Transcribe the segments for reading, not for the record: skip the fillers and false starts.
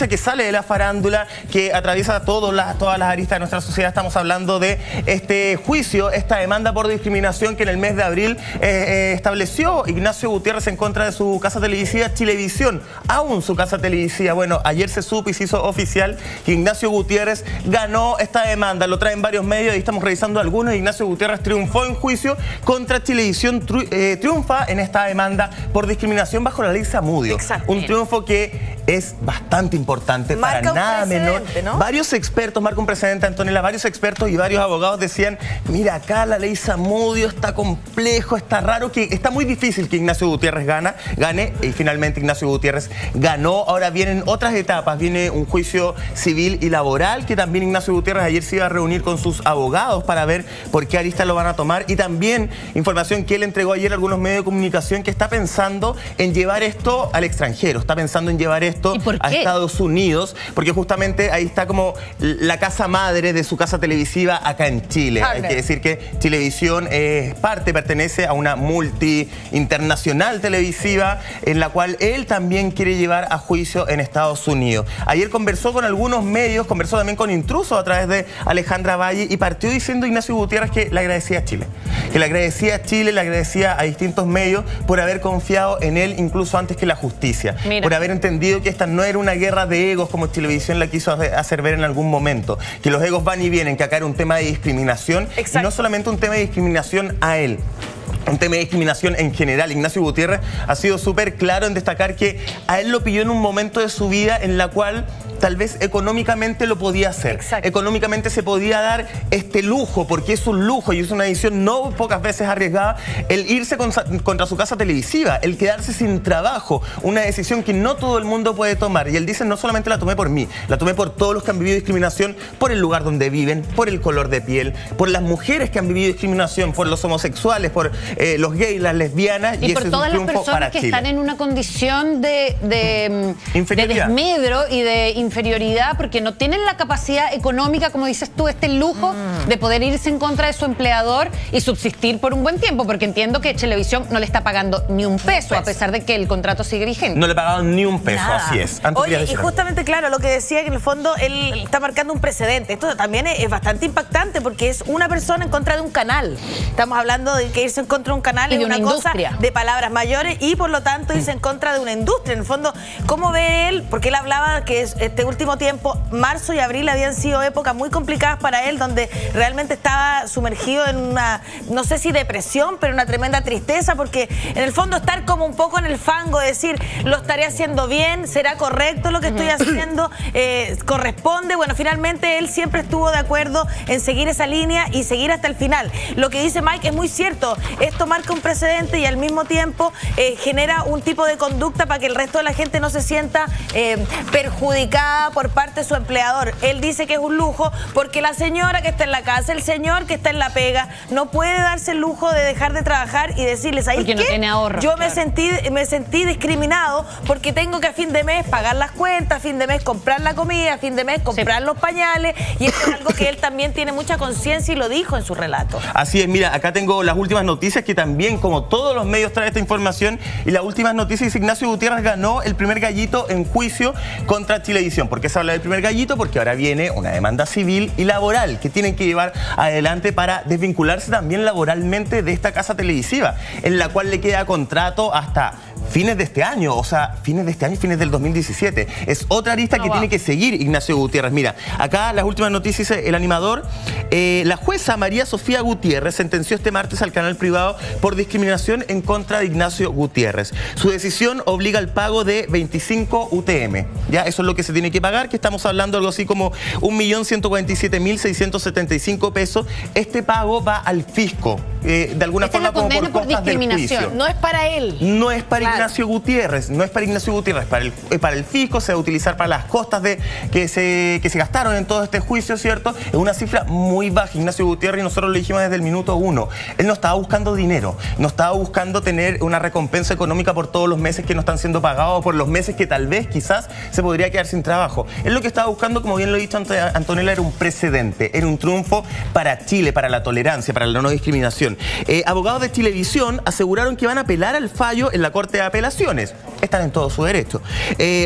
que sale de la farándula, que atraviesa todas las aristas de nuestra sociedad. Estamos hablando de este juicio, esta demanda por discriminación que en el mes de abril estableció Ignacio Gutiérrez en contra de su casa televisiva Chilevisión, aún su casa televisiva. Bueno, ayer se supo y se hizo oficial que Ignacio Gutiérrez ganó esta demanda. Lo traen varios medios y estamos revisando algunos. Ignacio Gutiérrez triunfó en juicio contra Chilevisión, triunfa en esta demanda por discriminación bajo la ley Zamudio. Un triunfo que es bastante importante, para nada menor, ¿no? Varios expertos, marca un precedente, Antonella, varios expertos y varios abogados decían, mira, acá la ley Zamudio está complejo, está raro, que está muy difícil que Ignacio Gutiérrez gane, y finalmente Ignacio Gutiérrez ganó. Ahora vienen otras etapas, viene un juicio civil y laboral, que también Ignacio Gutiérrez ayer se iba a reunir con sus abogados para ver por qué aristas lo van a tomar, y también información que él entregó ayer a algunos medios de comunicación, que está pensando en llevar esto al extranjero, está pensando en llevar esto a Estados Unidos, porque justamente ahí está como la casa madre de su casa televisiva acá en Chile. Hay que decir que Chilevisión pertenece a una multi-internacional televisiva en la cual él también quiere llevar a juicio en Estados Unidos. Ayer conversó con algunos medios, conversó también con Intrusos a través de Alejandra Valle, y partió diciendo Ignacio Gutiérrez que le agradecía a Chile. Que le agradecía a Chile, le agradecía a distintos medios por haber confiado en él incluso antes que la justicia. Por haber entendido que esta no era una guerra de egos como Chilevisión la quiso hacer ver en algún momento. Que los egos van y vienen, que acá era un tema de discriminación. Y no solamente un tema de discriminación a él, un tema de discriminación en general. Ignacio Gutiérrez ha sido súper claro en destacar que a él lo pilló en un momento de su vida en la cual tal vez económicamente lo podía hacer. Económicamente se podía dar este lujo, porque es un lujo y es una decisión no pocas veces arriesgada, el irse contra su casa televisiva, el quedarse sin trabajo, una decisión que no todo el mundo puede tomar. Y él dice, no solamente la tomé por mí, la tomé por todos los que han vivido discriminación, por el lugar donde viven, por el color de piel, por las mujeres que han vivido discriminación, por los homosexuales, por los gays, las lesbianas, y por todas las personas que están en una condición de desmedro y de inferioridad, porque no tienen la capacidad económica, como dices tú, este lujo de poder irse en contra de su empleador y subsistir por un buen tiempo, porque entiendo que Chilevisión no le está pagando ni un peso, a pesar de que el contrato sigue vigente. No le pagaron ni un peso, así es. Oye, y justamente, claro, lo que decía, que en el fondo él está marcando un precedente. Esto también es bastante impactante, porque es una persona en contra de un canal. Estamos hablando de que irse en contra de un canal es una cosa de palabras mayores, y por lo tanto irse en contra de una industria. En el fondo, ¿cómo ve él? Porque él hablaba que este último tiempo, marzo y abril, habían sido épocas muy complicadas para él, donde realmente estaba sumergido en una, no sé si depresión, pero una tremenda tristeza, porque en el fondo estar como un poco en el fango, decir, lo estaré haciendo bien, será correcto lo que estoy haciendo, corresponde. Bueno, finalmente él siempre estuvo de acuerdo en seguir esa línea y seguir hasta el final. Lo que dice Mike es muy cierto, esto marca un precedente y al mismo tiempo genera un tipo de conducta para que el resto de la gente no se sienta perjudicada por parte de su empleador. Él dice que es un lujo porque la señora que está en la casa, el señor que está en la pega, no puede darse el lujo de dejar de trabajar y decirles, ahí no tiene ahorro. Yo me sentí discriminado porque tengo que a fin de mes pagar las cuentas, a fin de mes comprar la comida, a fin de mes comprar los pañales, y esto es algo que él también tiene mucha conciencia y lo dijo en su relato. Así es, mira, acá tengo las últimas noticias que también, como todos los medios, trae esta información, y las últimas noticias: Ignacio Gutiérrez ganó el primer gallito en juicio contra Chilevisión. ¿Por qué se habla del primer gallito? Porque ahora viene una demanda civil y laboral que tienen que llevar adelante para desvincularse también laboralmente de esta casa televisiva, en la cual le queda contrato hasta fines de este año, o sea, fines de este año y fines del 2017. Es otra arista que tiene que seguir Ignacio Gutiérrez. Mira, acá las últimas noticias, el animador, la jueza María Sofía Gutiérrez sentenció este martes al canal privado por discriminación en contra de Ignacio Gutiérrez. Su decisión obliga al pago de 25 UTM. Ya, eso es lo que se tiene que pagar, que estamos hablando algo así como 1.147.675 pesos. Este pago va al fisco, de alguna forma como por costas del juicio. No es para él. No es para Ignacio Gutiérrez, no es para Ignacio Gutiérrez, para el fisco, se va a utilizar para las costas que se gastaron en todo este juicio, ¿cierto? Es una cifra muy baja. Ignacio Gutiérrez, y nosotros lo dijimos desde el minuto 1, él no estaba buscando dinero, no estaba buscando tener una recompensa económica por todos los meses que no están siendo pagados, por los meses que tal vez, quizás, se podría quedar sin trabajo. Él lo que estaba buscando, como bien lo he dicho Antonella, era un precedente, era un triunfo para Chile, para la tolerancia, para la no discriminación. Abogados de Chilevisión aseguraron que van a apelar al fallo en la Corte de apelaciones. Están en todo su derecho.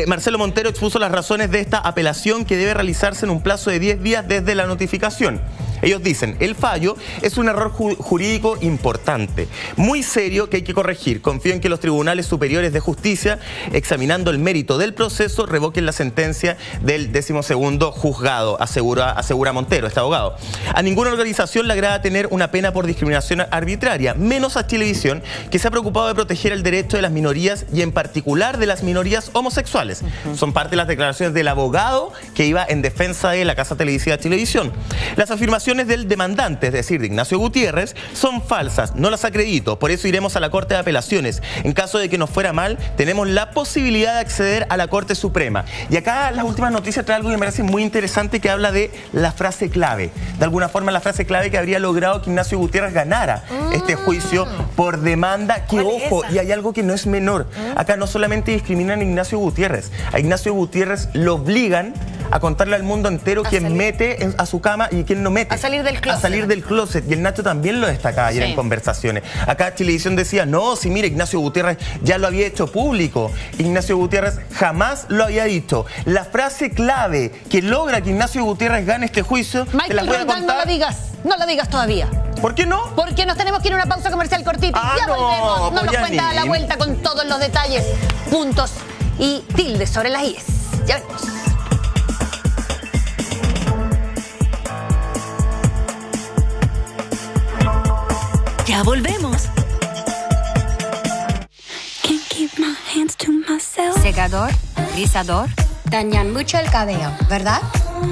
Marcelo Montero expuso las razones de esta apelación que debe realizarse en un plazo de 10 días desde la notificación. Ellos dicen, el fallo es un error jurídico importante, muy serio que hay que corregir. Confío en que los tribunales superiores de justicia, examinando el mérito del proceso, revoquen la sentencia del 12º juzgado, asegura Montero, este abogado. A ninguna organización le agrada tener una pena por discriminación arbitraria, menos a Chilevisión, que se ha preocupado de proteger el derecho de las minorías y en particular de las minorías homosexuales. Son parte de las declaraciones del abogado que iba en defensa de la casa televisiva Chilevisión. Las afirmaciones del demandante, es decir, de Ignacio Gutiérrez, son falsas, no las acredito, por eso iremos a la Corte de Apelaciones. En caso de que nos fuera mal, tenemos la posibilidad de acceder a la Corte Suprema. Y acá las últimas noticias trae algo que me parece muy interesante, que habla de la frase clave. De alguna forma la frase clave que habría logrado que Ignacio Gutiérrez ganara este juicio por demanda, que ojo, y hay algo que no es menor. Acá no solamente discriminan a Ignacio Gutiérrez, a Ignacio Gutiérrez lo obligan a contarle al mundo entero quién mete a su cama y quién no mete. A salir del closet. A salir del closet. Y el Nacho también lo destacaba ayer en conversaciones. Acá Chilevisión decía, no, si mire, Ignacio Gutiérrez ya lo había hecho público. Ignacio Gutiérrez jamás lo había dicho. La frase clave que logra que Ignacio Gutiérrez gane este juicio, te la voy a contar. No lo digas todavía. ¿Por qué no? Porque nos tenemos que ir a una pausa comercial cortita. Ya volvemos. No nos cuenta a la vuelta con todos los detalles, puntos y tildes sobre las IES. Ya venimos. Ya volvemos. Secador, rizador. Dañan mucho el cabello, ¿verdad?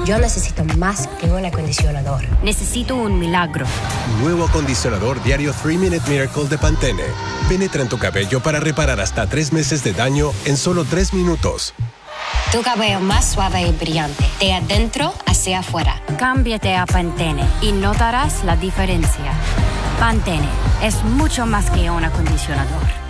Yo necesito más que un acondicionador. Necesito un milagro. Nuevo acondicionador diario 3-Minute Miracle de Pantene. Penetra en tu cabello para reparar hasta 3 meses de daño en solo 3 minutos. Tu cabello más suave y brillante, de adentro hacia afuera. Cámbiate a Pantene y notarás la diferencia. Pantene es mucho más que un acondicionador.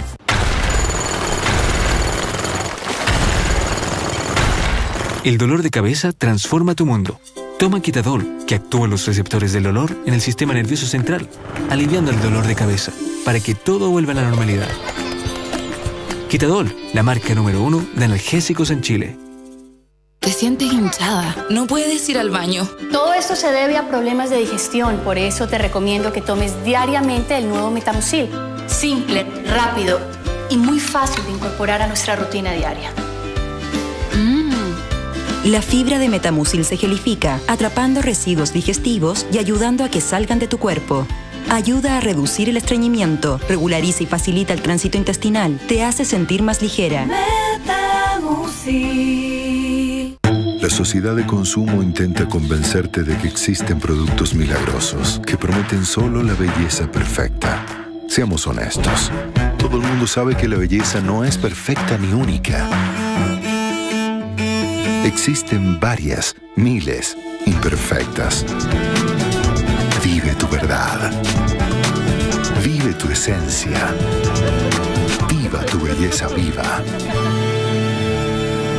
El dolor de cabeza transforma tu mundo. Toma Quitadol, que actúa en los receptores del olor en el sistema nervioso central, aliviando el dolor de cabeza, para que todo vuelva a la normalidad. Quitadol, la marca número 1 de analgésicos en Chile. Te sientes hinchada, no puedes ir al baño. Todo esto se debe a problemas de digestión, por eso te recomiendo que tomes diariamente el nuevo Metamucil. Simple, rápido y muy fácil de incorporar a nuestra rutina diaria. La fibra de Metamucil se gelifica, atrapando residuos digestivos y ayudando a que salgan de tu cuerpo. Ayuda a reducir el estreñimiento, regulariza y facilita el tránsito intestinal, te hace sentir más ligera. Metamucil. La sociedad de consumo intenta convencerte de que existen productos milagrosos que prometen solo la belleza perfecta. Seamos honestos, todo el mundo sabe que la belleza no es perfecta ni única. Existen varias, miles, imperfectas. Vive tu verdad. Vive tu esencia. Viva tu belleza viva.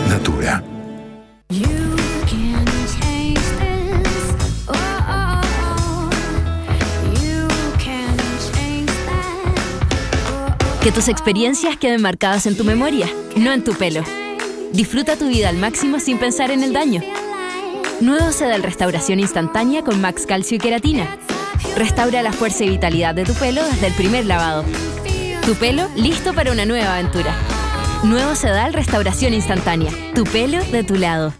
Natura. Que tus experiencias queden marcadas en tu memoria, no en tu pelo. Disfruta tu vida al máximo sin pensar en el daño. Nuevo Sedal Restauración Instantánea con Max Calcio y Queratina. Restaura la fuerza y vitalidad de tu pelo desde el primer lavado. Tu pelo listo para una nueva aventura. Nuevo Sedal Restauración Instantánea. Tu pelo de tu lado.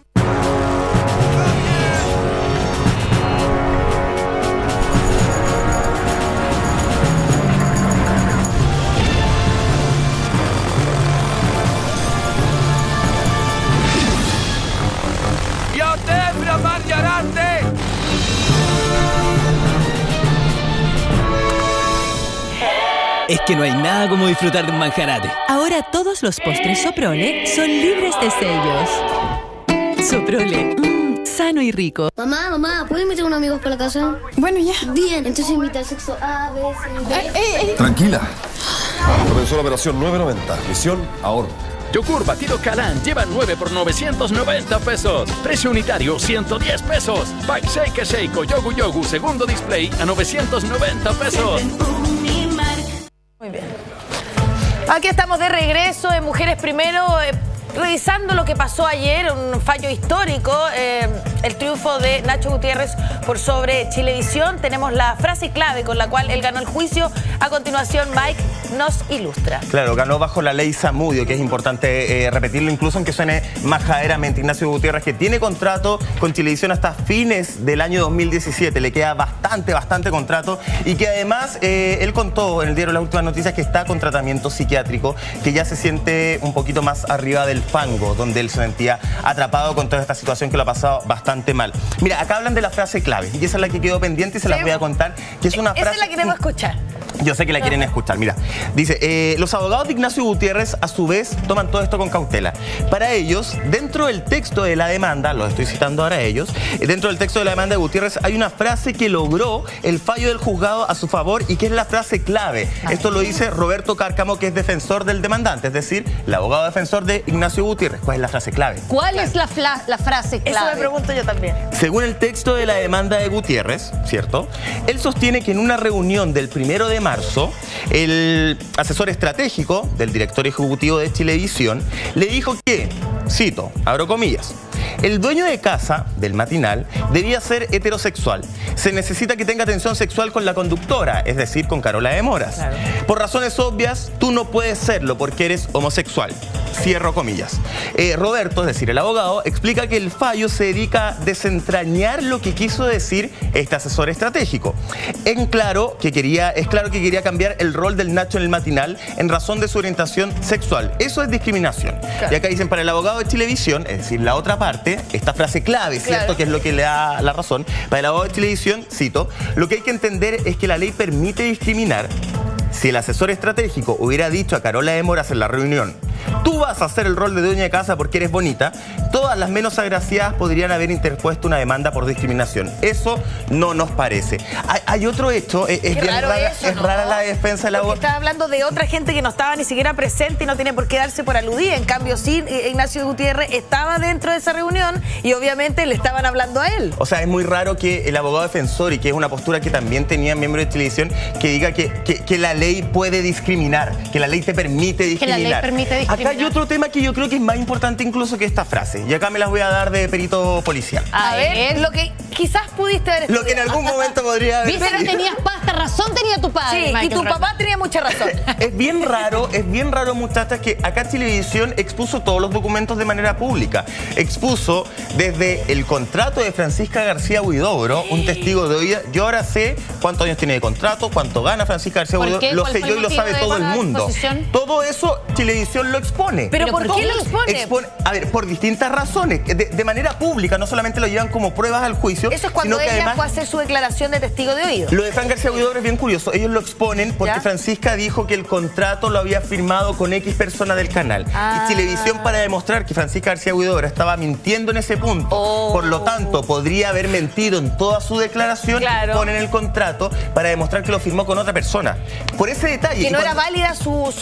Es que no hay nada como disfrutar de un manjarate. Ahora todos los postres Soprole son libres de sellos. Soprole, sano y rico. Mamá, ¿puedo invitar a unos amigos para la casa? Bueno, ya. Bien, entonces invita al sexo A, B, C, D. Tranquila. Comenzó la operación 990. Misión ahorro. Yogur batido Calan lleva 9 por 990 pesos. Precio unitario 110 pesos. Pack Shake Shake o Yogu Yogu segundo display a 990 pesos. Muy bien. Aquí estamos de regreso en Mujeres Primero, revisando lo que pasó ayer, un fallo histórico, el triunfo de Nacho Gutiérrez por sobre Chilevisión. Tenemos la frase clave con la cual él ganó el juicio. A continuación, Mike nos ilustra. Claro, ganó bajo la ley Zamudio, que es importante repetirlo, incluso aunque suene majaderamente. Ignacio Gutiérrez, que tiene contrato con Chilevisión hasta fines del año 2017, le queda bastante contrato, y que además él contó en el diario Las Últimas Noticias que está con tratamiento psiquiátrico, que ya se siente un poquito más arriba del fango, donde él se sentía atrapado con toda esta situación que lo ha pasado bastante mal. Mira, acá hablan de la frase clave, y esa es la que quedó pendiente y se las voy a contar, que es una frase... Esa es la que queremos escuchar. Yo sé que la quieren escuchar. Mira, dice, los abogados de Ignacio Gutiérrez a su vez toman todo esto con cautela. Para ellos, dentro del texto de la demanda, los estoy citando ahora a ellos, dentro del texto de la demanda de Gutiérrez hay una frase que logró el fallo del juzgado a su favor y que es la frase clave. Esto lo dice Roberto Cárcamo, que es defensor del demandante, es decir, el abogado defensor de Ignacio Gutiérrez. ¿Cuál es la frase clave? ¿Cuál es la frase clave? Eso me pregunto yo también. Según el texto de la demanda de Gutiérrez, ¿cierto? Él sostiene que en una reunión del 1 de marzo, el asesor estratégico del director ejecutivo de Chilevisión le dijo que, cito, abro comillas, el dueño de casa del matinal debía ser heterosexual. Se necesita que tenga tensión sexual con la conductora, es decir, con Carola de Moras. Claro. Por razones obvias, tú no puedes serlo porque eres homosexual. Cierro comillas. Roberto, es decir, el abogado, explica que el fallo se dedica a desentrañar lo que quiso decir este asesor estratégico. Es claro que quería cambiar el rol del Nacho en el matinal en razón de su orientación sexual. Eso es discriminación. Claro. Y acá dicen, para el abogado de Chilevisión, es decir, la otra parte, esta frase clave, ¿cierto? Claro. Que es lo que le da la razón. Para el abogado de Chilevisión, cito, lo que hay que entender es que la ley permite discriminar. Si el asesor estratégico hubiera dicho a Carola de Moras en la reunión, tú vas a hacer el rol de dueña de casa porque eres bonita, todas las menos agraciadas podrían haber interpuesto una demanda por discriminación. Eso no nos parece. Hay otro hecho, es bien rara, es rara la defensa de la abogada. Estaba hablando de otra gente que no estaba ni siquiera presente y no tiene por qué darse por aludida. En cambio, sí, Ignacio Gutiérrez estaba dentro de esa reunión y obviamente le estaban hablando a él. O sea, es muy raro que el abogado defensor, y que es una postura que también tenía miembros de Chilevisión, que diga que la ley puede discriminar, que la ley te permite discriminar. Que la ley permite discriminar. Acá hay otro tema que yo creo que es más importante incluso que esta frase, y acá me las voy a dar de perito policial. A ver, lo que quizás pudiste haber estudiado. Lo que en algún momento podría haber... Viste que tenías razón tenía tu padre. Sí, y tu papá tenía mucha razón. Es bien raro, muchachas, que acá Chilevisión expuso todos los documentos de manera pública. Expuso desde el contrato de Francisca García Huidobro, un testigo de oída. Yo ahora sé cuántos años tiene de contrato, cuánto gana Francisca García Huidobro. Lo sé yo y lo sabe todo el mundo. Todo eso Chilevisión lo expone. ¿Pero por qué lo expone? A ver, por distintas razones. De manera pública, no solamente lo llevan como pruebas al juicio. Eso es cuando ella fue a hacer su declaración de testigo de oído. Lo de Fran García Huidobro es bien curioso. Ellos lo exponen porque Francisca dijo que el contrato lo había firmado con X persona del canal. Y Chilevisión, para demostrar que Francisca García Huidobro estaba mintiendo en ese punto, por lo tanto podría haber mentido en toda su declaración, ponen el contrato para demostrar que lo firmó con otra persona. Por ese detalle. Que no era válida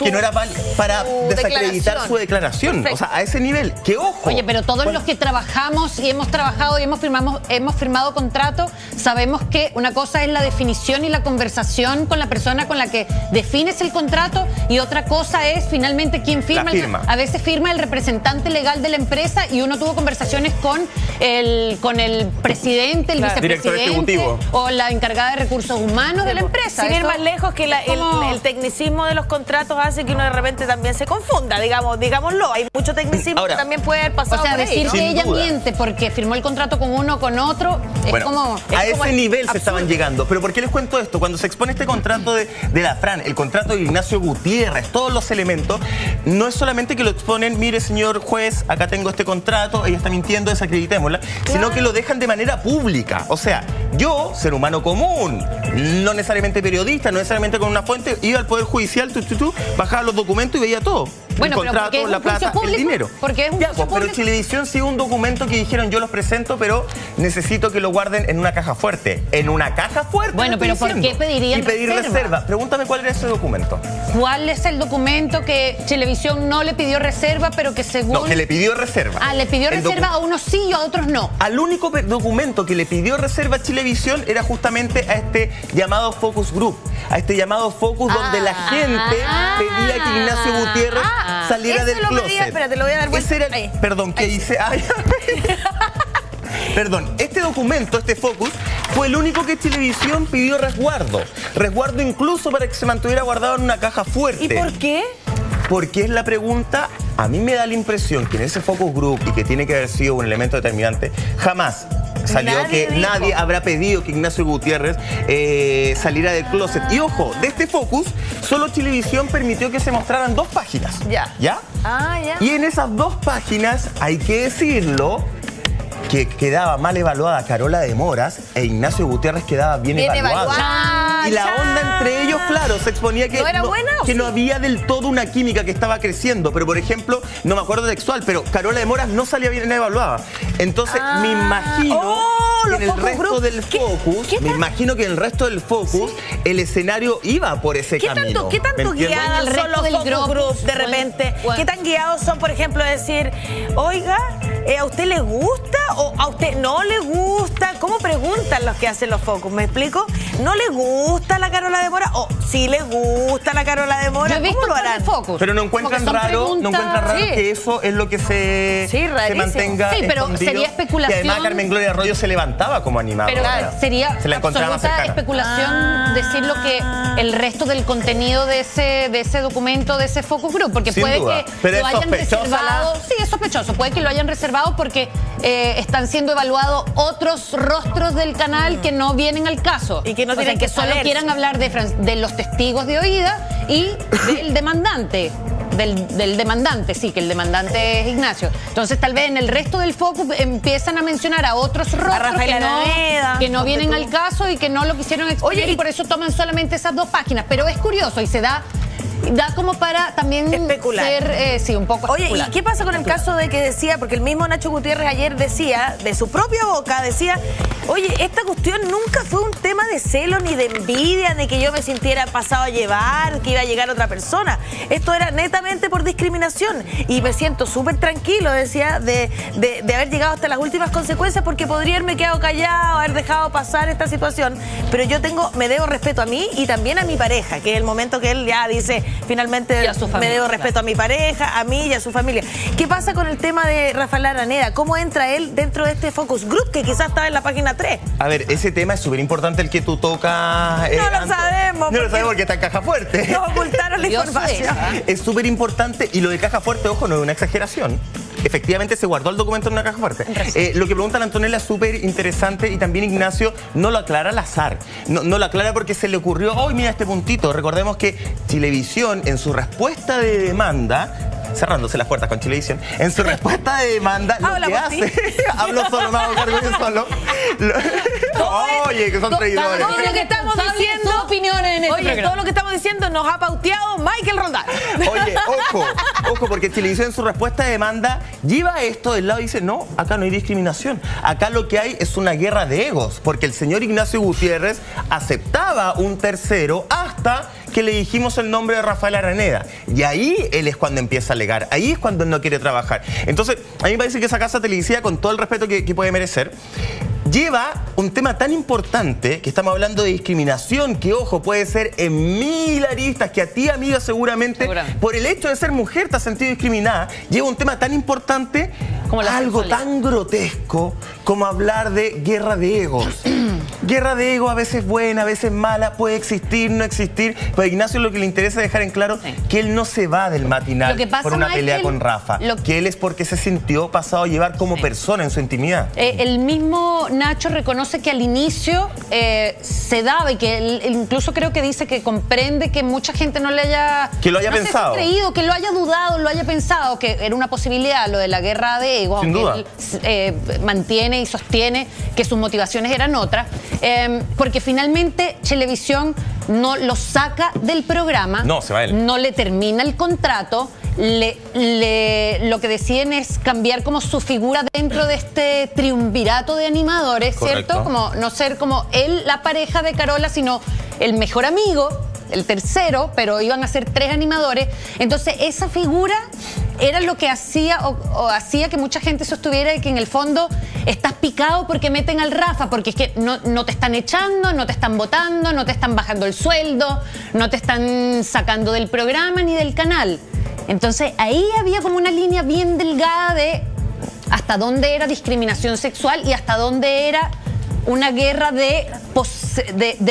que no era válida para desacreditar su declaración. Perfecto. O sea, a ese nivel. ¡Qué ojo! Oye, pero todos los que trabajamos y hemos trabajado y hemos firmado contrato, sabemos que una cosa es la definición y la conversación con la persona con la que defines el contrato, y otra cosa es finalmente quién firma. A veces firma el representante legal de la empresa, y uno tuvo conversaciones con el presidente, el vicepresidente o la encargada de recursos humanos de la empresa. Sin ir más lejos, que el tecnicismo de los contratos hace que uno de repente también se confunda, digámoslo. Hay mucho tecnicismo que también puede haber pasado. O sea, por decir ahí, que ella miente porque firmó el contrato con uno o con otro, es como... A ese nivel se estaban llegando. Pero ¿por qué les cuento esto? Cuando se expone este contrato de la Fran, el contrato de Ignacio Gutiérrez, todos los elementos, no es solamente que lo exponen, mire señor juez, acá tengo este contrato, ella está mintiendo, desacreditémosla, sino que lo dejan de manera pública. O sea, yo, ser humano común, no necesariamente periodista, no necesariamente con una fuente, iba al Poder Judicial, bajaba los documentos y veía todo. Bueno, el contrato, pero la plata, público, el dinero. Porque es un ya, pero Chilevisión sí un documento que dijeron yo los presento, pero necesito que lo guarden en una caja fuerte. En una caja fuerte. Bueno, pero ¿por qué pedirían y pedir reserva? Pregúntame cuál era ese documento. ¿Cuál es el documento que Chilevisión no le pidió reserva, pero que según... No, que le pidió reserva. Ah, le pidió reserva a unos sí y a otros no. Al único documento que le pidió reserva a Chilevisión era justamente a este llamado Focus Group, a este llamado Focus donde la gente pedía que Ignacio Gutiérrez saliera del closet. Espérate, lo voy a dar vuelta. Perdón, ¿qué hice? Perdón, este documento, este Focus, fue el único que Chilevisión pidió resguardo. Resguardo incluso para que se mantuviera guardado en una caja fuerte. ¿Y por qué? Porque es la pregunta, a mí me da la impresión que en ese Focus Group, y que tiene que haber sido un elemento determinante, jamás salió nadie habrá pedido que Ignacio Gutiérrez saliera del closet. Y ojo, de este Focus, solo Chilevisión permitió que se mostraran 2 páginas. ¿Ya? Y en esas 2 páginas, hay que decirlo, que quedaba mal evaluada Carola de Moras e Ignacio Gutiérrez quedaba bien evaluado. Y la onda entre ellos, claro, se exponía que, no había del todo una química que estaba creciendo. Pero, por ejemplo, no me acuerdo textual, pero Carola de Moras no salía bien evaluada. Entonces, me imagino que en el resto del Focus, el escenario iba por ese camino. ¿Qué tanto guiados son los Focus Group de repente? ¿Qué tan guiados son, por ejemplo, decir, oiga, ¿a usted le gusta o a usted no le gusta? ¿Cómo preguntan los que hacen los Focus? ¿Me explico? ¿No le gusta la Carola de Mora? ¿O sí le gusta la Carola de Mora? ¿Cómo lo harán? Pero no encuentran raro, que eso es lo que se mantenga pero escondido. Sería especulación. Y además Carmen Gloria Arroyo se levantaba como animadora. Pero sería absoluta especulación decir lo que el resto del contenido de ese documento, de ese Focus Group, porque puede que lo hayan reservado. Sí, es sospechoso. Puede que lo hayan reservado porque están siendo evaluados otros rostros del canal que no vienen al caso. Y que no tienen que solo quieran hablar de los testigos de oída y del demandante. Del demandante, sí, que el demandante es Ignacio. Entonces, tal vez en el resto del Focus empiezan a mencionar a otros rostros que no vienen al caso y que no lo quisieron exponer y por eso toman solamente esas 2 páginas. Pero es curioso y se da como para también especular. Ser, un poco especular. ¿Y qué pasa con el caso de que decía, porque el mismo Nacho Gutiérrez ayer decía, de su propia boca, decía, oye, esta cuestión nunca fue un tema de celo ni de envidia, de que yo me sintiera pasado a llevar, que iba a llegar otra persona. Esto era netamente por discriminación y me siento súper tranquilo, decía, de haber llegado hasta las últimas consecuencias porque podría haberme quedado callado, haber dejado pasar esta situación, pero yo me debo respeto a mí y también a mi pareja, que es el momento que él ya dice, finalmente me debo respeto a mi pareja, a mí y a su familia. ¿Qué pasa con el tema de Rafael Araneda? ¿Cómo entra él dentro de este Focus Group que quizás estaba en la página 3? A ver, ese tema es súper importante el que tú tocas. No lo sabemos. No lo sabemos porque está en caja fuerte. Nos ocultaron la información. Es súper importante y lo de caja fuerte, ojo, no es una exageración. Efectivamente se guardó el documento en una caja fuerte. Lo que pregunta la Antonella es súper interesante y también Ignacio no lo aclara al azar. No lo aclara porque se le ocurrió, oh, mira este puntito. Recordemos que Chilevisión en su respuesta de demanda, cerrándose las puertas con Chilevisión, en su respuesta de demanda lo que hace, hablo solo, me hago cargo yo solo. Oye, que son traidores. Todo lo que estamos diciendo, opiniones en este programa. Todo lo que estamos diciendo nos ha pauteado Michael Roldán. Oye, ojo, porque Chilevisión en su respuesta de demanda lleva esto del lado y dice, no, acá no hay discriminación. Acá lo que hay es una guerra de egos, porque el señor Ignacio Gutiérrez aceptaba un tercero hasta que le dijimos el nombre de Rafael Araneda. Y ahí él es cuando empieza a alegar, ahí es cuando él no quiere trabajar. Entonces, a mí me parece que esa casa televisiva, con todo el respeto que puede merecer, lleva un tema tan importante, que estamos hablando de discriminación, que ojo, puede ser en 1000 aristas, que a ti, amiga, seguramente, por el hecho de ser mujer te has sentido discriminada, lleva un tema tan importante, como algo tan grotesco como hablar de guerra de egos. Guerra de ego, a veces buena, a veces mala, puede existir, no existir, pero a Ignacio lo que le interesa dejar en claro que él no se va del matinal por una pelea con Rafa, que él es porque se sintió pasado a llevar como persona en su intimidad. El mismo Nacho reconoce que al inicio se daba y que él incluso creo que dice que comprende que mucha gente no le haya... Que lo haya pensado. Creído, que lo haya dudado, lo haya pensado, que era una posibilidad lo de la guerra de ego, sin duda. Él mantiene y sostiene que sus motivaciones eran otras, porque finalmente Chilevisión no lo saca del programa, no, se va él. No le termina el contrato lo que deciden es cambiar como su figura dentro de este triunvirato de animadores, Correcto. ¿cierto? Como no ser como él la pareja de Carola, sino el mejor amigo, el tercero, pero iban a ser 3 animadores. Entonces esa figura era lo que hacía o hacía que mucha gente sostuviera que en el fondo estás picado porque meten al Rafa, porque es que no te están echando, no te están votando, no te están bajando el sueldo, no te están sacando del programa ni del canal. Entonces ahí había como una línea bien delgada de hasta dónde era discriminación sexual y hasta dónde era una guerra de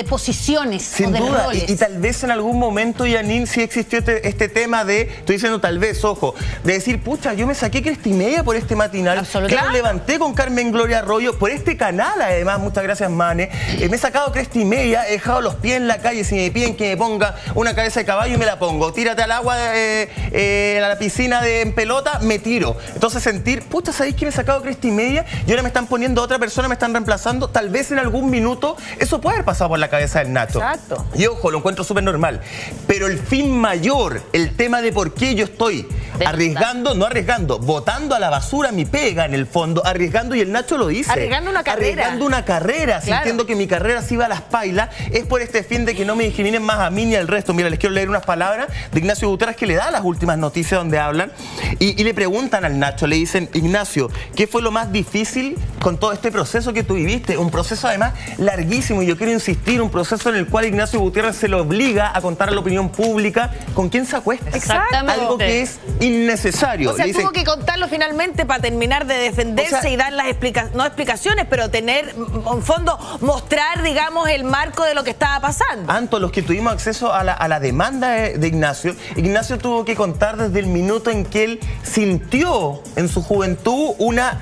posiciones. Sin o de duda, roles. y tal vez en algún momento, Janine, sí existió este tema de, estoy diciendo tal vez, ojo, de decir, pucha, yo me saqué Cresta y Media por este matinal, que lo levanté con Carmen Gloria Arroyo, por este canal además, muchas gracias, Mane, me he sacado Cresta y Media, he dejado los pies en la calle, si me piden que me ponga una cabeza de caballo, me la pongo, tírate al agua, a la piscina en pelota, me tiro. Entonces sentir, pucha, ¿sabéis que me he sacado Cresta y Media? Y ahora me están poniendo a otra persona, me están reemplazando, tal vez en algún minuto eso puede haber pasado por la cabeza del Nacho. Exacto. Y ojo, lo encuentro súper normal. Pero el fin mayor, el tema de por qué yo estoy arriesgando, no arriesgando, botando a la basura mi pega en el fondo, arriesgando, y el Nacho lo dice. Arriesgando una carrera. Arriesgando una carrera, claro. sintiendo que mi carrera se iba a las pailas, es por este fin de que no me discriminen más a mí ni al resto. Mira, les quiero leer unas palabras de Ignacio Gutiérrez que le da las últimas noticias donde hablan y le preguntan al Nacho, le dicen, Ignacio, ¿qué fue lo más difícil con todo este proceso que tú viviste? Un proceso además larguísimo, y yo quiero insistir, un proceso en el cual Ignacio Gutiérrez se lo obliga a contar a la opinión pública con quién se acuesta. Exactamente. Algo que es innecesario. O sea, le dicen, tuvo que contarlo finalmente para terminar de defenderse, o sea, y dar las no explicaciones, pero tener, en fondo, mostrar, digamos, el marco de lo que estaba pasando. Anto, los que tuvimos acceso a la demanda de Ignacio, Ignacio tuvo que contar desde el minuto en que él sintió en su juventud una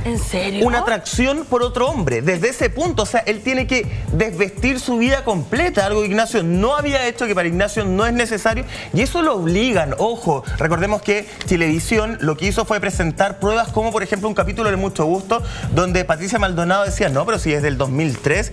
atracción por otro hombre. Desde ese punto, o sea, él tiene que desvestir su vida completa, algo que Ignacio no había hecho, que para Ignacio no es necesario, y eso lo obligan. Ojo, recordemos que Televisión lo que hizo fue presentar pruebas como, por ejemplo, un capítulo de Mucho Gusto, donde Patricia Maldonado decía, no, pero si desde el 2003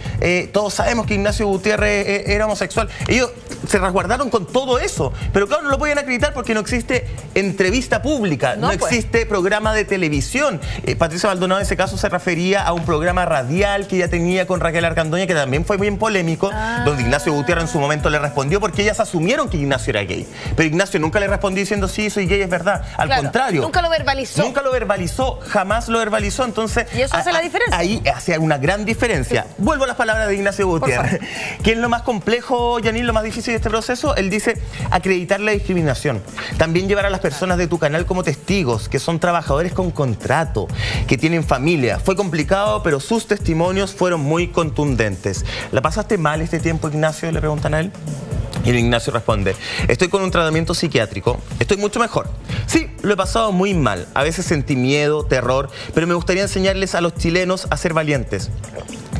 todos sabemos que Ignacio Gutiérrez era homosexual. Ellos se resguardaron con todo eso, pero claro, no lo podían acreditar porque no existe entrevista pública, no existe programa de televisión. Patricia Maldonado en ese caso se refería a un programa radial que ella tenía con Raquel Argandoña, que también fue bien polémico, donde Ignacio Gutiérrez en su momento le respondió porque ellas asumieron que Ignacio era gay. Pero Ignacio nunca le respondió diciendo, sí, soy gay, es verdad. Al contrario. Nunca lo verbalizó. Nunca lo verbalizó, jamás lo verbalizó. Entonces, y eso hace la diferencia. Ahí hace una gran diferencia. Vuelvo a las palabras de Ignacio Gutiérrez. ¿Qué es lo más complejo, Janine, lo más difícil de este proceso? Él dice, acreditar la discriminación. También llevar a las personas de tu canal como testigos, que son trabajadores con contrato, que tienen familia. Fue complicado, pero sus testimonios fueron muy contundentes. ¿La pasaste mal este tiempo, Ignacio? Le preguntan a él. Y Ignacio responde, estoy con un tratamiento psiquiátrico, estoy mucho mejor. Sí, lo he pasado muy mal, a veces sentí miedo, terror, pero me gustaría enseñarles a los chilenos a ser valientes.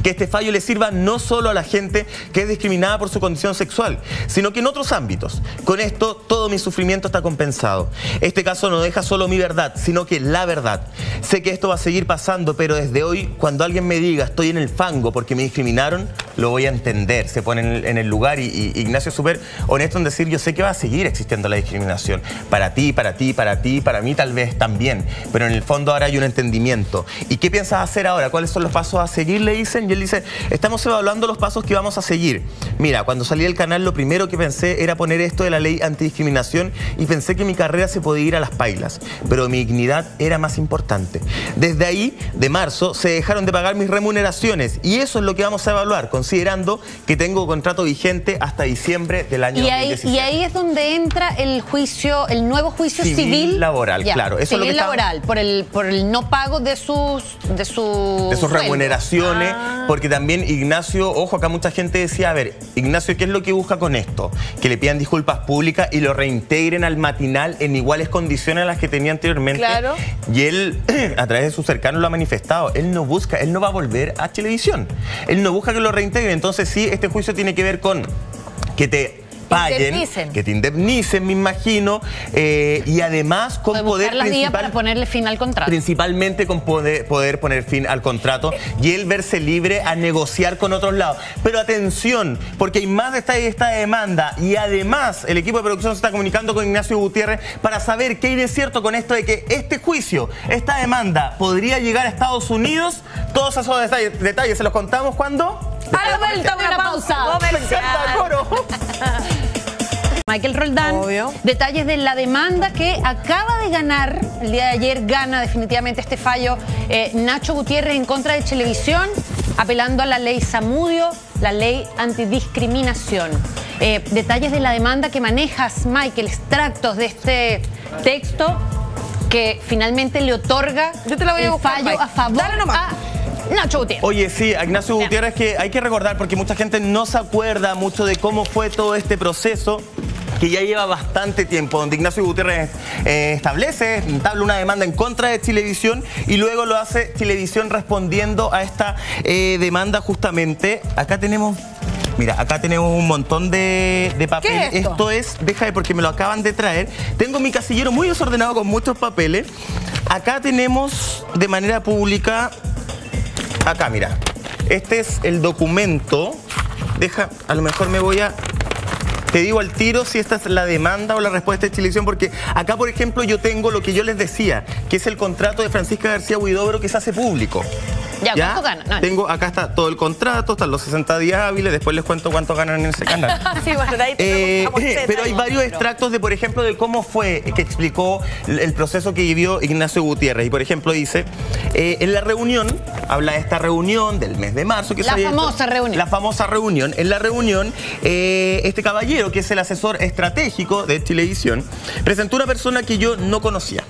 Que este fallo le sirva no solo a la gente que es discriminada por su condición sexual, sino que en otros ámbitos. Con esto, todo mi sufrimiento está compensado. Este caso no deja solo mi verdad, sino que la verdad. Sé que esto va a seguir pasando, pero desde hoy, cuando alguien me diga estoy en el fango porque me discriminaron, lo voy a entender. Se pone en el lugar y Ignacio es súper honesto en decir, yo sé que va a seguir existiendo la discriminación. Para ti, para ti, para ti, para mí tal vez también. Pero en el fondo ahora hay un entendimiento. ¿Y qué piensas hacer ahora? ¿Cuáles son los pasos a seguir? Le dicen. Y él dice, estamos evaluando los pasos que vamos a seguir. Mira, cuando salí del canal lo primero que pensé era poner esto de la ley antidiscriminación y pensé que mi carrera se podía ir a las pailas. Pero mi dignidad era más importante. Desde ahí, de marzo, se dejaron de pagar mis remuneraciones y eso es lo que vamos a evaluar, considerando que tengo contrato vigente hasta diciembre del año 2017. Y ahí es donde entra el juicio, el nuevo juicio civil laboral, claro. Eso civil es lo que laboral, por el no pago de sus remuneraciones, porque también Ignacio, ojo, acá mucha gente decía, a ver, Ignacio, ¿qué es lo que busca con esto? Que le pidan disculpas públicas y lo reintegren al matinal en iguales condiciones a las que tenía anteriormente. Claro. Y él, a través de sus cercanos, lo ha manifestado. Él no va a volver a Televisión. Él no busca que lo reintegren. Entonces sí, este juicio tiene que ver con que te paguen, que te indemnicen, me imagino, y además con poder para ponerle fin al contrato. Principalmente con poder poner fin al contrato y él verse libre a negociar con otros lados. Pero atención, porque hay más detalles de esta demanda y además el equipo de producción se está comunicando con Ignacio Gutiérrez para saber qué hay de cierto con esto de que este juicio, esta demanda, podría llegar a Estados Unidos. Todos esos detalles se los contamos cuando... A la vuelta de una pausa. Michael Roldán, detalles de la demanda que acaba de ganar, el día de ayer gana definitivamente este fallo Nacho Gutiérrez en contra de Chilevisión, apelando a la ley Zamudio, la ley antidiscriminación. Detalles de la demanda que manejas, Michael, extractos de este texto que finalmente le otorga el fallo a favor a Nacho Gutiérrez. Oye, sí, a Ignacio Gutiérrez, que hay que recordar porque mucha gente no se acuerda mucho de cómo fue todo este proceso que ya lleva bastante tiempo, donde Ignacio Gutiérrez entabla una demanda en contra de Chilevisión y luego lo hace Chilevisión respondiendo a esta demanda justamente. Acá tenemos... Mira, acá tenemos un montón de papeles. ¿Qué es esto? Esto es, déjame porque me lo acaban de traer. Tengo mi casillero muy desordenado con muchos papeles. Acá tenemos de manera pública... Acá, mira, este es el documento. A lo mejor me voy a... Te digo al tiro si esta es la demanda o la respuesta de Chilevisión, porque acá, por ejemplo, yo tengo lo que yo les decía, que es el contrato de Francisca García Huidobro que se hace público. Ya, ¿cuánto ganan? No, tengo, acá está todo el contrato, están los 60 días hábiles, después les cuento cuánto ganan en ese canal. Sí, bueno, de ahí pero hay varios extractos de, por ejemplo, de cómo fue que explicó el proceso que vivió Ignacio Gutiérrez. Y, por ejemplo, dice, en la reunión, habla de esta reunión del mes de marzo. La famosa reunión. La famosa reunión. En la reunión, este caballero, que es el asesor estratégico de Chilevisión, presentó una persona que yo no conocía.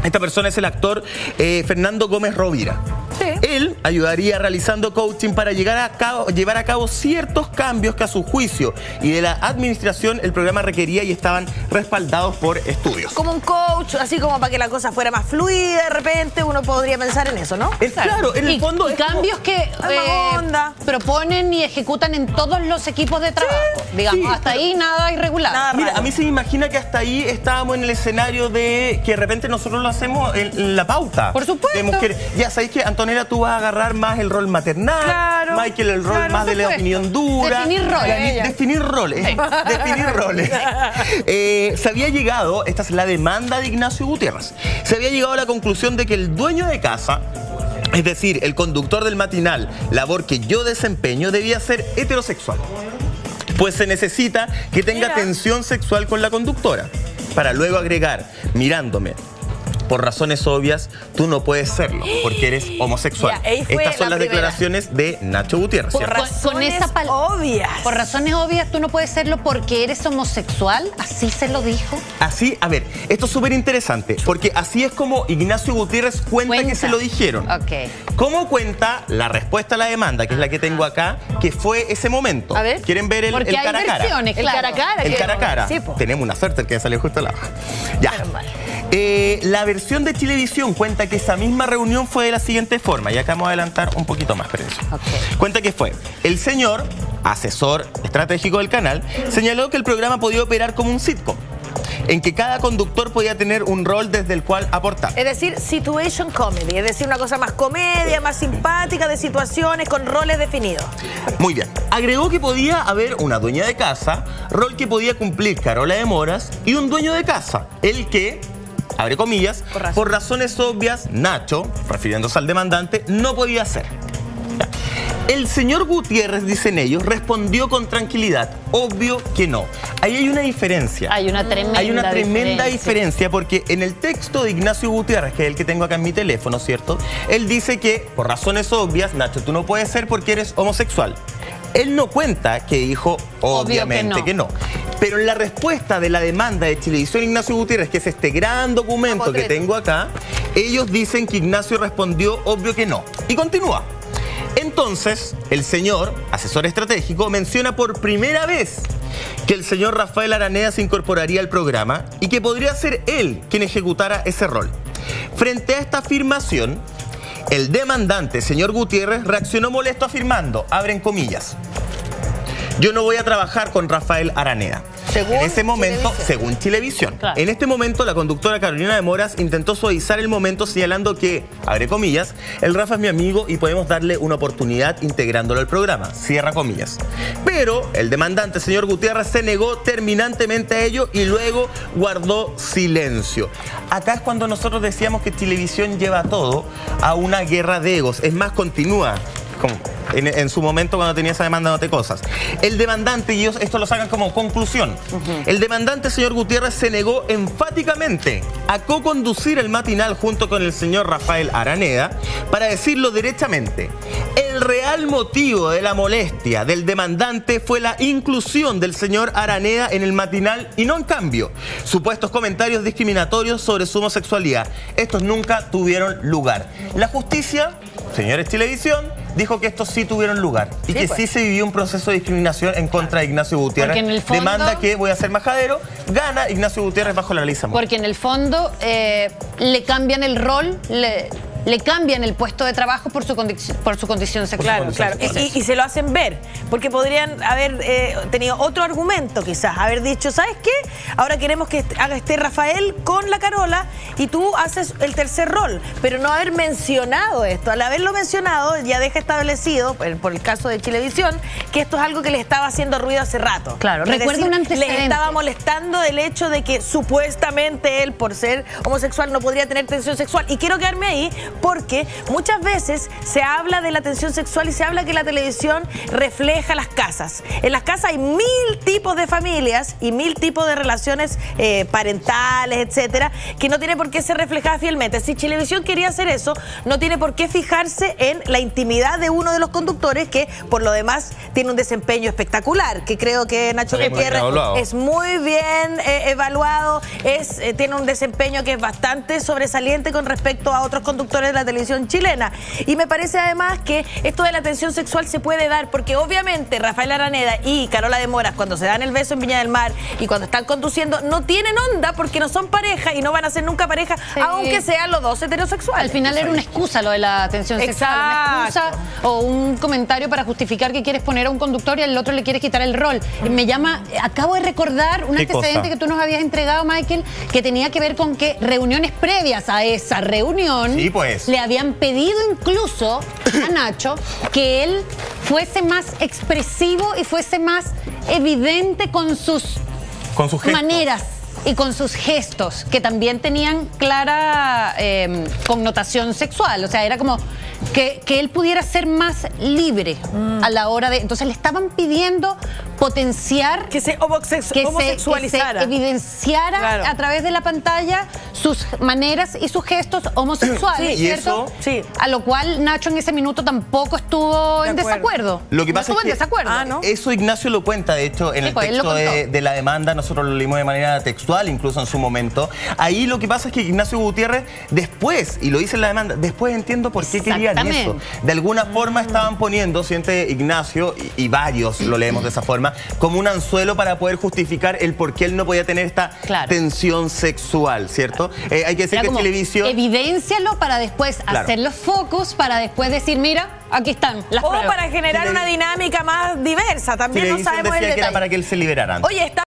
Esta persona es el actor Fernando Gómez Rovira. Sí. Él ayudaría realizando coaching para llevar a cabo ciertos cambios que a su juicio y de la administración el programa requería y estaban respaldados por estudios. Como un coach, así como para que la cosa fuera más fluida, de repente uno podría pensar en eso, ¿no? Claro, en el fondo... Y cambios que proponen y ejecutan en todos los equipos de trabajo. Sí, digamos, hasta ahí nada irregular. Mira, a mí se me imagina que hasta ahí estábamos en el escenario de que de repente nosotros lo hacemos en la pauta. Por supuesto. Ya sabéis que, Antonella, tú vas a agarrar más el rol maternal, Michael el rol más de la opinión dura. Definir roles. Definir roles. Sí. Definir roles. Se había llegado, esta es la demanda de Ignacio Gutiérrez, se había llegado a la conclusión de que el dueño de casa, es decir, el conductor del matinal, labor que yo desempeño, debía ser heterosexual. Pues se necesita que tenga tensión sexual con la conductora. Para luego agregar, mirándome, por razones obvias, tú no puedes serlo, porque eres homosexual. Estas son las declaraciones de Nacho Gutiérrez. Por razones obvias. Por razones obvias, tú no puedes serlo porque eres homosexual. ¿Así se lo dijo? Así, a ver, esto es súper interesante, porque así es como Ignacio Gutiérrez cuenta que se lo dijeron. ¿Cómo cuenta la respuesta a la demanda, que es la que tengo acá, que fue ese momento? A ver. ¿Quieren ver el cara a cara? Claro. El cara a cara. El cara a cara. Sí, tenemos una suerte, el que salió justo al lado. Ya. La versión de Chilevisión cuenta que esa misma reunión fue de la siguiente forma, y acá vamos a adelantar un poquito más, Cuenta que fue el señor, asesor estratégico del canal, señaló que el programa podía operar como un sitcom, en que cada conductor podía tener un rol desde el cual aportar. Es decir, situation comedy, es decir, una cosa más comedia, más simpática, de situaciones con roles definidos. Muy bien. Agregó que podía haber una dueña de casa, rol que podía cumplir Carola de Moras, y un dueño de casa, el que, abre comillas, por razones obvias, Nacho, refiriéndose al demandante, no podía hacer. El señor Gutiérrez, dicen ellos, respondió con tranquilidad. Obvio que no. Ahí hay una diferencia. Hay una tremenda diferencia porque en el texto de Ignacio Gutiérrez, que es el que tengo acá en mi teléfono, ¿cierto? Él dice que, por razones obvias, Nacho, tú no puedes ser porque eres homosexual. Él no cuenta que dijo, obviamente que no. Pero en la respuesta de la demanda de Chilevisión Ignacio Gutiérrez, que es este gran documento que tengo acá, ellos dicen que Ignacio respondió, obvio que no. Y continúa. Entonces, el señor, asesor estratégico, menciona por primera vez que el señor Rafael Araneda se incorporaría al programa y que podría ser él quien ejecutara ese rol. Frente a esta afirmación, el demandante, señor Gutiérrez, reaccionó molesto afirmando, abren comillas, yo no voy a trabajar con Rafael Araneda. Según en ese momento, Chilevisión. según Chilevisión. Claro. En este momento, la conductora Carolina de Moras intentó suavizar el momento señalando que, abre comillas, el Rafa es mi amigo y podemos darle una oportunidad integrándolo al programa, cierra comillas. Pero el demandante, señor Gutiérrez, se negó terminantemente a ello y luego guardó silencio. Acá es cuando nosotros decíamos que Chilevisión lleva todo a una guerra de egos. Es más, continúa en su momento cuando tenía esa demanda de cosas. El demandante, y ellos esto lo sacan como conclusión, el demandante, señor Gutiérrez, se negó enfáticamente a co-conducir el matinal junto con el señor Rafael Araneda. Para decirlo derechamente, el real motivo de la molestia del demandante fue la inclusión del señor Araneda en el matinal y no, en cambio, supuestos comentarios discriminatorios sobre su homosexualidad. Estos nunca tuvieron lugar. La justicia, señores Chilevisión, dijo que estos sí tuvieron lugar y que sí se vivió un proceso de discriminación en contra de Ignacio Gutiérrez. Porque en el fondo, demanda que, voy a ser majadero, gana Ignacio Gutiérrez bajo la ley Zamora. Porque en el fondo le cambian el rol, le cambian el puesto de trabajo por su condición sexual. Claro. Y se lo hacen ver, porque podrían haber tenido otro argumento quizás, haber dicho, ¿sabes qué? Ahora queremos que esté Rafael con la Carola y tú haces el tercer rol, pero no haber mencionado esto. Al haberlo mencionado ya deja establecido, por el caso de Chilevisión, que esto es algo que les estaba haciendo ruido hace rato. Claro, recuerda un antecedente. Les estaba molestando el hecho de que supuestamente él, por ser homosexual, no podría tener tensión sexual. Y quiero quedarme ahí porque muchas veces se habla de la tensión sexual y se habla que la televisión refleja las casas. En las casas hay 1000 tipos de familias y 1000 tipos de relaciones parentales, etcétera, que no tiene por qué ser reflejada fielmente. Si Chilevisión quería hacer eso, no tiene por qué fijarse en la intimidad de uno de los conductores, que por lo demás tiene un desempeño espectacular, que creo que Nacho Gutiérrez es muy bien evaluado, tiene un desempeño que es bastante sobresaliente con respecto a otros conductores de la televisión chilena. Y me parece además que esto de la tensión sexual se puede dar porque obviamente Rafael Araneda y Carola de Moras, cuando se dan el beso en Viña del Mar y cuando están conduciendo, no tienen onda porque no son pareja y no van a ser nunca pareja, aunque sean los dos heterosexuales. Al final era una excusa lo de la tensión sexual, una excusa o un comentario para justificar que quieres poner a un conductor y al otro le quieres quitar el rol. Me llama, acabo de recordar un antecedente que tú nos habías entregado, Michael, que tenía que ver con que reuniones previas a esa reunión le habían pedido incluso a Nacho que él fuese más expresivo y fuese más evidente con sus maneras y con sus gestos, que también tenían clara connotación sexual. O sea, era como que él pudiera ser más libre a la hora de... Entonces le estaban pidiendo potenciar... Que se homosexualizara. Que se evidenciara a través de la pantalla sus maneras y sus gestos homosexuales, ¿cierto? Sí. A lo cual Nacho en ese minuto tampoco estuvo en desacuerdo. Lo que pasa es que eso Ignacio lo cuenta, de hecho, en el texto de la demanda, nosotros lo leímos de manera textual, incluso en su momento. Ahí lo que pasa es que Ignacio Gutiérrez después, y lo dice en la demanda, después entiendo por qué querían eso. De alguna forma estaban poniendo, siente Ignacio, y varios lo leemos de esa forma, como un anzuelo para poder justificar el por qué él no podía tener esta tensión sexual, ¿cierto? Hay que decir que Chilevisión... Evidéncialo para después hacer los focos, para después decir, mira, aquí están las pruebas. O para generar una dinámica más diversa, también no sabemos el detalle. Que era para que él se liberara antes. Oye,